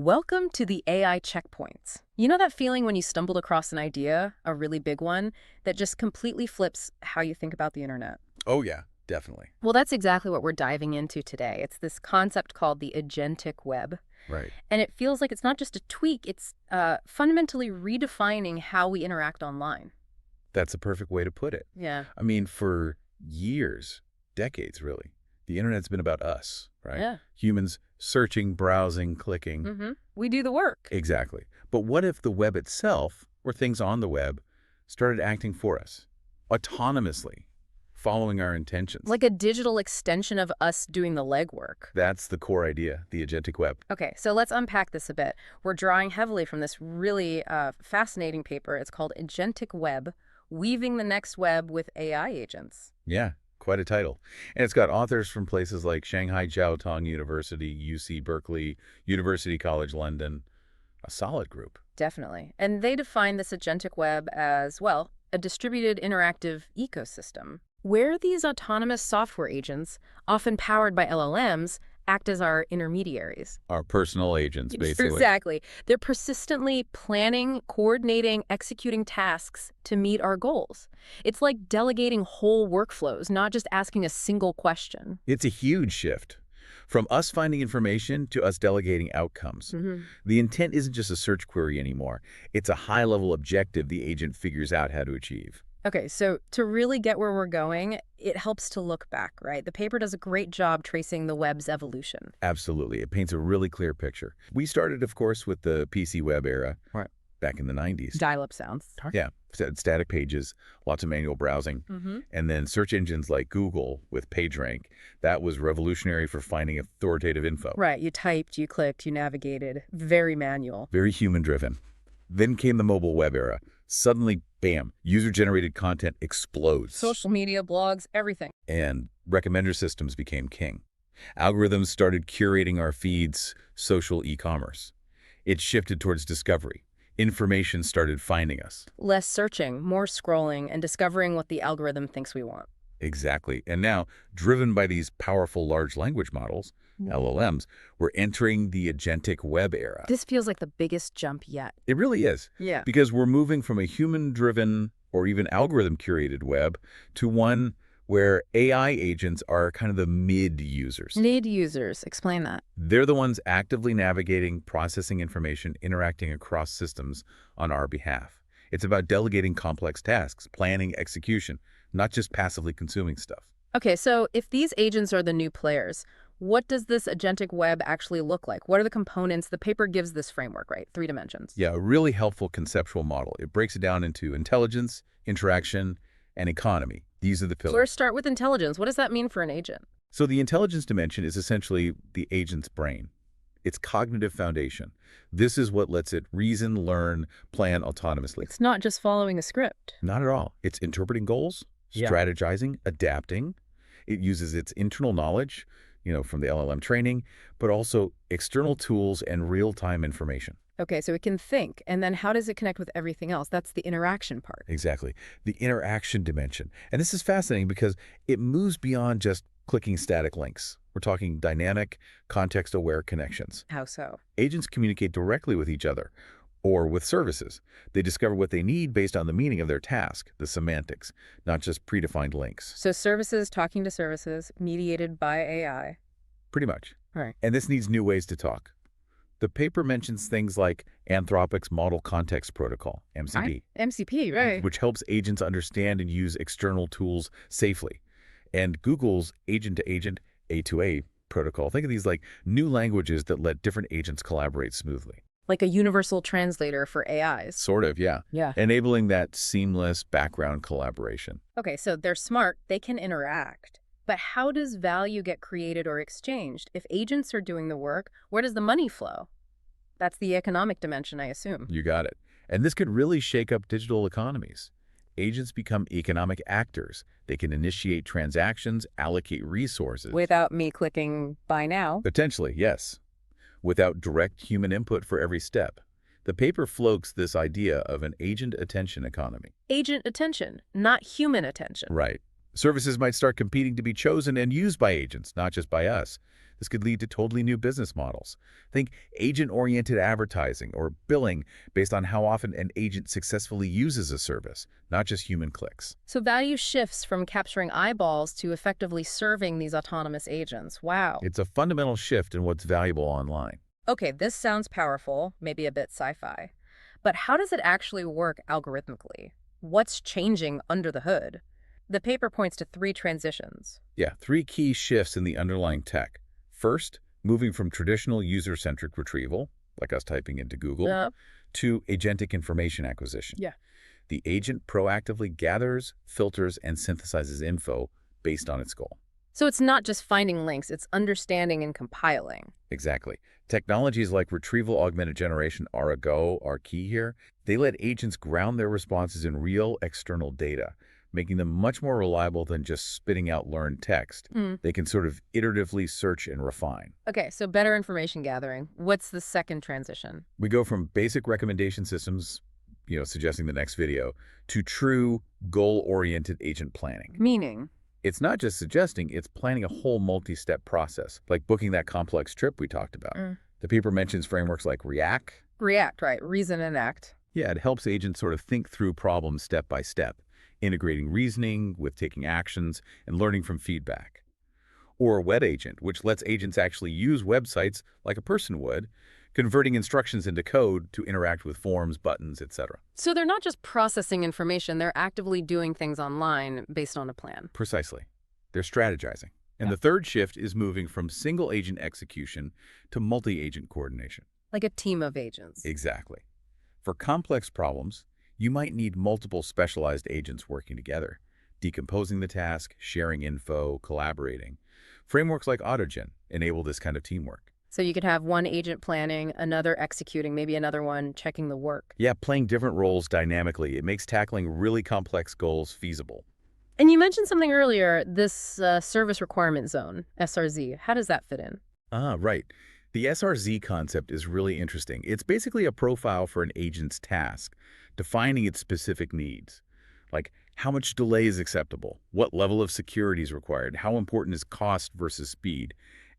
Welcome to the AI checkpoints. You know that feeling when you stumbled across an idea, a really big one, that just completely flips how you think about the internet? Oh, yeah, definitely. Well, that's exactly what we're diving into today. It's this concept called the Agentic Web. Right. And it feels like it's not just a tweak, it's fundamentally redefining how we interact online. That's a perfect way to put it. Yeah. I mean, for years, decades really, the internet's been about us, right? Yeah. Humans searching, browsing, clicking. We do the work. Exactly. But what if the web itself, or things on the web, started acting for us, autonomously, following our intentions? Like a digital extension of us doing the legwork. That's the core idea, the agentic web. Okay, so let's unpack this a bit. We're drawing heavily from this really fascinating paper. It's called Agentic Web, Weaving the Next Web with AI Agents. Yeah, quite a title. And it's got authors from places like Shanghai Jiao Tong University, UC Berkeley, University College London, a solid group. Definitely. And they define this agentic web as, well, a distributed interactive ecosystem where these autonomous software agents, often powered by LLMs, act as our intermediaries. Our personal agents, basically. Exactly. They're persistently planning, coordinating, executing tasks to meet our goals. It's like delegating whole workflows, not just asking a single question. It's a huge shift. From us finding information to us delegating outcomes. The intent isn't just a search query anymore. It's a high-level objective the agent figures out how to achieve. Okay, so to really get where we're going, it helps to look back, right? The paper does a great job tracing the web's evolution. Absolutely. It paints a really clear picture. We started, of course, with the PC web era. Right. Back in the 90s. Dial-up sounds. Yeah, static pages, lots of manual browsing, and then search engines like Google with PageRank. That was revolutionary for finding authoritative info. Right, you typed, you clicked, you navigated. Very manual. Very human-driven. Then came the mobile web era. Suddenly, bam, user-generated content explodes. Social media, blogs, everything. And recommender systems became king. Algorithms started curating our feeds, social e-commerce. It shifted towards discovery. Information started finding us. Less searching, more scrolling, and discovering what the algorithm thinks we want. Exactly. And now, driven by these powerful large language models, LLMs, we're entering the agentic web era. This feels like the biggest jump yet. It really is. Yeah. Because we're moving from a human-driven or even algorithm-curated web to one where AI agents are kind of the mid-users. Mid-users, explain that. They're the ones actively navigating, processing information, interacting across systems on our behalf. It's about delegating complex tasks, planning, execution, not just passively consuming stuff. Okay, so if these agents are the new players, what does this agentic web actually look like? What are the components? The paper gives this framework, right? 3 dimensions. Yeah, a really helpful conceptual model. It breaks it down into intelligence, interaction, and economy. These are the pillars. Let's start with intelligence. What does that mean for an agent? So the intelligence dimension is essentially the agent's brain. Its cognitive foundation. This is what lets it reason, learn, plan autonomously. It's not just following a script. Not at all. It's interpreting goals, strategizing, adapting. It uses its internal knowledge, from the LLM training, but also external tools and real-time information. Okay, so it can think, and then how does it connect with everything else? That's the interaction part. Exactly. The interaction dimension. And this is fascinating because it moves beyond just clicking static links. We're talking dynamic, context-aware connections. How so? Agents communicate directly with each other or with services. They discover what they need based on the meaning of their task, the semantics, not just predefined links. So services talking to services, mediated by AI. Pretty much. Right. And this needs new ways to talk. The paper mentions things like Anthropic's Model Context Protocol, MCP. MCP, right. Which helps agents understand and use external tools safely. And Google's agent-to-agent, A2A protocol. Think of these like new languages that let different agents collaborate smoothly. Like a universal translator for AIs. Sort of, yeah. Yeah. Enabling that seamless background collaboration. Okay, so they're smart, they can interact. But how does value get created or exchanged? If agents are doing the work, where does the money flow? That's the economic dimension, I assume. You got it. And this could really shake up digital economies. Agents become economic actors. They can initiate transactions, allocate resources. Without me clicking buy now. Potentially, yes. Without direct human input for every step. The paper floats this idea of an agent attention economy. Agent attention, not human attention. Right. Services might start competing to be chosen and used by agents, not just by us. This could lead to totally new business models. Think agent-oriented advertising or billing based on how often an agent successfully uses a service, not just human clicks. So value shifts from capturing eyeballs to effectively serving these autonomous agents. Wow. It's a fundamental shift in what's valuable online. Okay, this sounds powerful, maybe a bit sci-fi. But how does it actually work algorithmically? What's changing under the hood? The paper points to three transitions. Yeah, three key shifts in the underlying tech. First, moving from traditional user-centric retrieval, like us typing into Google, to agentic information acquisition. Yeah. The agent proactively gathers, filters, and synthesizes info based on its goal. So it's not just finding links, it's understanding and compiling. Exactly. Technologies like retrieval augmented generation are key here. They let agents ground their responses in real external data, making them much more reliable than just spitting out learned text. They can sort of iteratively search and refine. Okay, so better information gathering. What's the second transition? We go from basic recommendation systems, suggesting the next video, to true goal-oriented agent planning. Meaning? It's not just suggesting, it's planning a whole multi-step process, like booking that complex trip we talked about. The paper mentions frameworks like React. React, right. Reason and act. Yeah, it helps agents sort of think through problems step by step, integrating reasoning with taking actions and learning from feedback. Or a web agent, which lets agents actually use websites like a person would, converting instructions into code to interact with forms, buttons, etc. So they're not just processing information, they're actively doing things online based on a plan. Precisely. They're strategizing. And the third shift is moving from single agent execution to multi-agent coordination. Like a team of agents. Exactly. For complex problems, you might need multiple specialized agents working together, decomposing the task, sharing info, collaborating. Frameworks like AutoGen enable this kind of teamwork. So you could have one agent planning, another executing, maybe another one checking the work. Yeah, playing different roles dynamically. It makes tackling really complex goals feasible. And you mentioned something earlier, this service requirement zone, SRZ. How does that fit in? Right. The SRZ concept is really interesting. It's basically a profile for an agent's task, defining its specific needs. Like how much delay is acceptable, what level of security is required, how important is cost versus speed,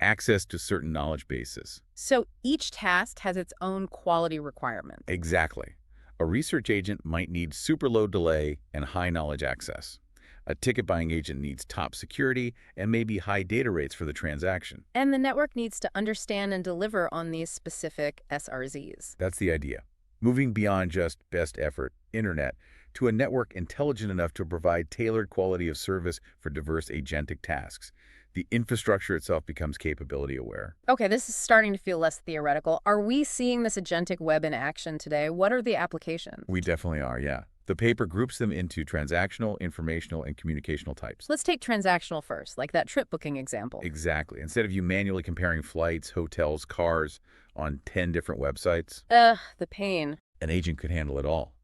access to certain knowledge bases. So each task has its own quality requirement. Exactly. A research agent might need super low delay and high knowledge access. A ticket buying agent needs top security and maybe high data rates for the transaction. And the network needs to understand and deliver on these specific SRZs. That's the idea. Moving beyond just best effort, internet, to a network intelligent enough to provide tailored quality of service for diverse agentic tasks. The infrastructure itself becomes capability aware. Okay, this is starting to feel less theoretical. Are we seeing this agentic web in action today? What are the applications? We definitely are, yeah. The paper groups them into transactional, informational, and communicational types. Let's take transactional first, like that trip booking example. Exactly. Instead of you manually comparing flights, hotels, cars on 10 different websites, The pain. an agent could handle it all.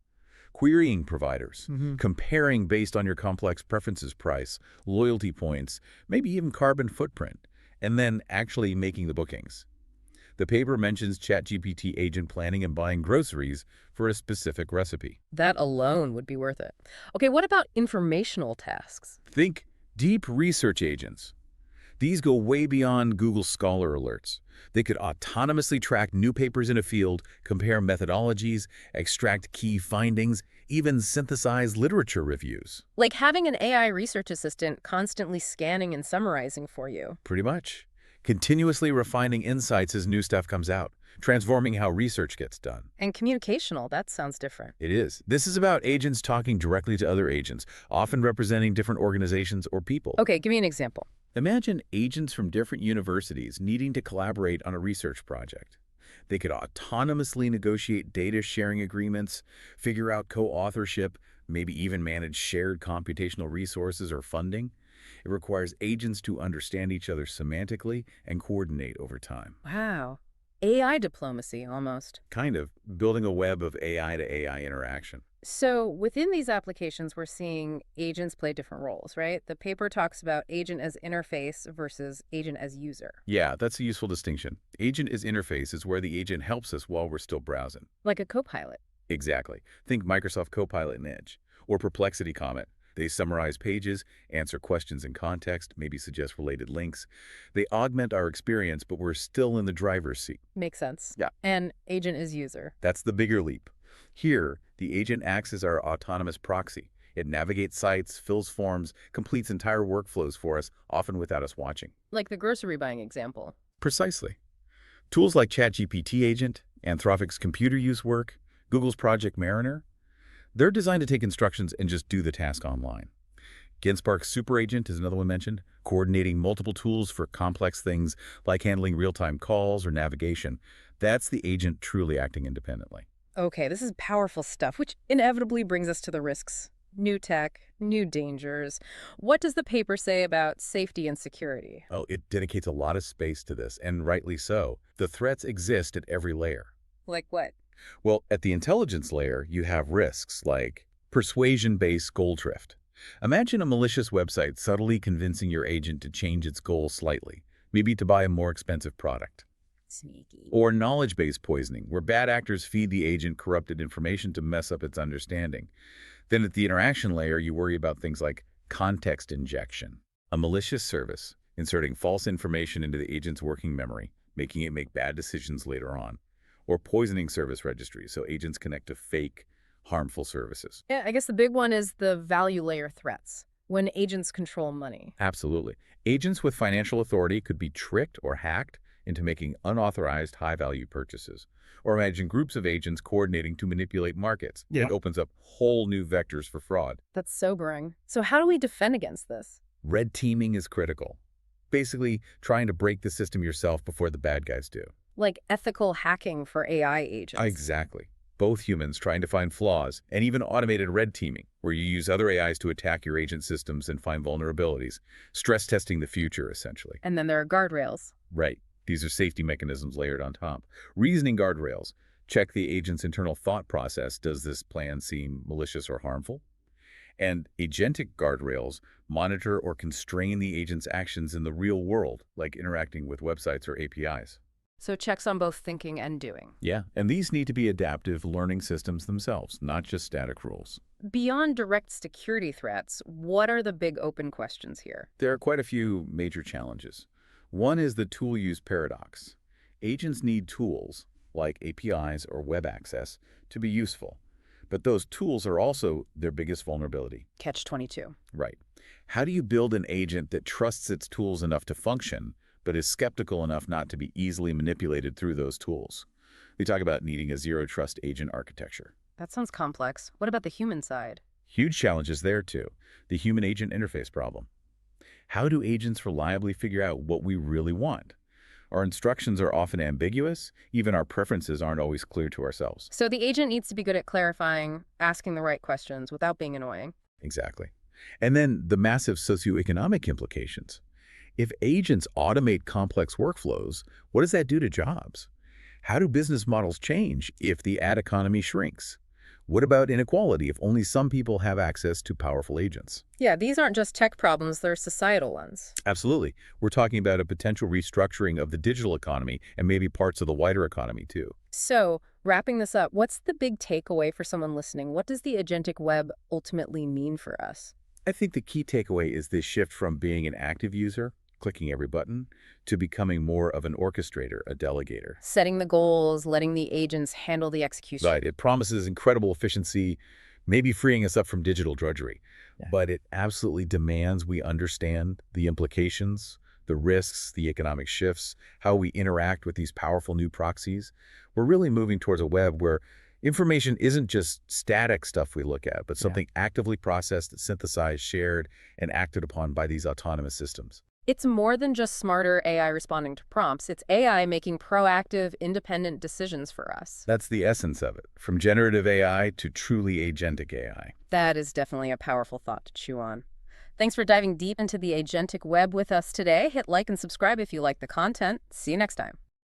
Querying providers, comparing based on your complex preferences price, loyalty points, maybe even carbon footprint, and then actually making the bookings. The paper mentions ChatGPT agent planning and buying groceries for a specific recipe. That alone would be worth it. Okay, what about informational tasks? Think deep research agents. These go way beyond Google Scholar alerts. They could autonomously track new papers in a field, compare methodologies, extract key findings, even synthesize literature reviews. Like having an AI research assistant constantly scanning and summarizing for you. Pretty much. Continuously refining insights as new stuff comes out, transforming how research gets done. And communicational, that sounds different. It is. This is about agents talking directly to other agents, often representing different organizations or people. Okay, give me an example. Imagine agents from different universities needing to collaborate on a research project. They could autonomously negotiate data sharing agreements, figure out co-authorship, maybe even manage shared computational resources or funding. It requires agents to understand each other semantically and coordinate over time. Wow. AI diplomacy, almost. Kind of building a web of AI to AI interaction. So within these applications, we're seeing agents play different roles, right? The paper talks about agent as interface versus agent as user. Yeah, that's a useful distinction. Agent as interface is where the agent helps us while we're still browsing. Like a copilot. Exactly. Think Microsoft Copilot in Edge, or Perplexity Comet, They summarize pages, answer questions in context, maybe suggest related links. They augment our experience, but we're still in the driver's seat. Makes sense. Yeah. And agent is user. That's the bigger leap. Here, the agent acts as our autonomous proxy. It navigates sites, fills forms, completes entire workflows for us, often without us watching. Like the grocery buying example. Precisely. Tools like ChatGPT Agent, Anthropic's computer use work, Google's Project Mariner, they're designed to take instructions and just do the task online. Genspark's Super Agent is another one mentioned, coordinating multiple tools for complex things like handling real-time calls or navigation. That's the agent truly acting independently. Okay, this is powerful stuff, which inevitably brings us to the risks. New tech, new dangers. What does the paper say about safety and security? Oh, it dedicates a lot of space to this, and rightly so. The threats exist at every layer. Like what? Well, at the intelligence layer, you have risks like persuasion-based goal drift. Imagine a malicious website subtly convincing your agent to change its goals slightly, maybe to buy a more expensive product. Sneaky. Or knowledge-based poisoning, where bad actors feed the agent corrupted information to mess up its understanding. Then at the interaction layer, you worry about things like context injection, a malicious service, inserting false information into the agent's working memory, making it make bad decisions later on, or poisoning service registries so agents connect to fake, harmful services. Yeah, I guess the big one is the value layer threats, when agents control money. Absolutely. Agents with financial authority could be tricked or hacked into making unauthorized high-value purchases. Or imagine groups of agents coordinating to manipulate markets. Yeah. It opens up whole new vectors for fraud. That's sobering. So how do we defend against this? Red teaming is critical. Basically, trying to break the system yourself before the bad guys do. Like ethical hacking for AI agents. Exactly. Both humans trying to find flaws, and even automated red teaming, where you use other AIs to attack your agent systems and find vulnerabilities. Stress testing the future, essentially. And then there are guardrails. Right. These are safety mechanisms layered on top. Reasoning guardrails. Check the agent's internal thought process. Does this plan seem malicious or harmful? And agentic guardrails monitor or constrain the agent's actions in the real world, like interacting with websites or APIs. So checks on both thinking and doing. Yeah, and these need to be adaptive learning systems themselves, not just static rules. Beyond direct security threats, what are the big open questions here? There are quite a few major challenges. One is the tool use paradox. Agents need tools, like APIs or web access, to be useful. But those tools are also their biggest vulnerability. Catch-22. Right. How do you build an agent that trusts its tools enough to function, but is skeptical enough not to be easily manipulated through those tools? They talk about needing a zero-trust agent architecture. That sounds complex. What about the human side? Huge challenges there, too. The human-agent interface problem. How do agents reliably figure out what we really want? Our instructions are often ambiguous. Even our preferences aren't always clear to ourselves. So the agent needs to be good at clarifying, asking the right questions without being annoying. Exactly. And then the massive socioeconomic implications. If agents automate complex workflows, what does that do to jobs? How do business models change if the ad economy shrinks? What about inequality if only some people have access to powerful agents? Yeah, these aren't just tech problems, they're societal ones. Absolutely. We're talking about a potential restructuring of the digital economy and maybe parts of the wider economy, too. So, wrapping this up, what's the big takeaway for someone listening? What does the agentic web ultimately mean for us? I think the key takeaway is this shift from being an active user, clicking every button, to becoming more of an orchestrator, a delegator. Setting the goals, letting the agents handle the execution. Right. It promises incredible efficiency, maybe freeing us up from digital drudgery. Yeah. But it absolutely demands we understand the implications, the risks, the economic shifts, how we interact with these powerful new proxies. We're really moving towards a web where information isn't just static stuff we look at, but something actively processed, synthesized, shared, and acted upon by these autonomous systems. It's more than just smarter AI responding to prompts. It's AI making proactive, independent decisions for us. That's the essence of it, from generative AI to truly agentic AI. That is definitely a powerful thought to chew on. Thanks for diving deep into the agentic web with us today. Hit like and subscribe if you like the content. See you next time.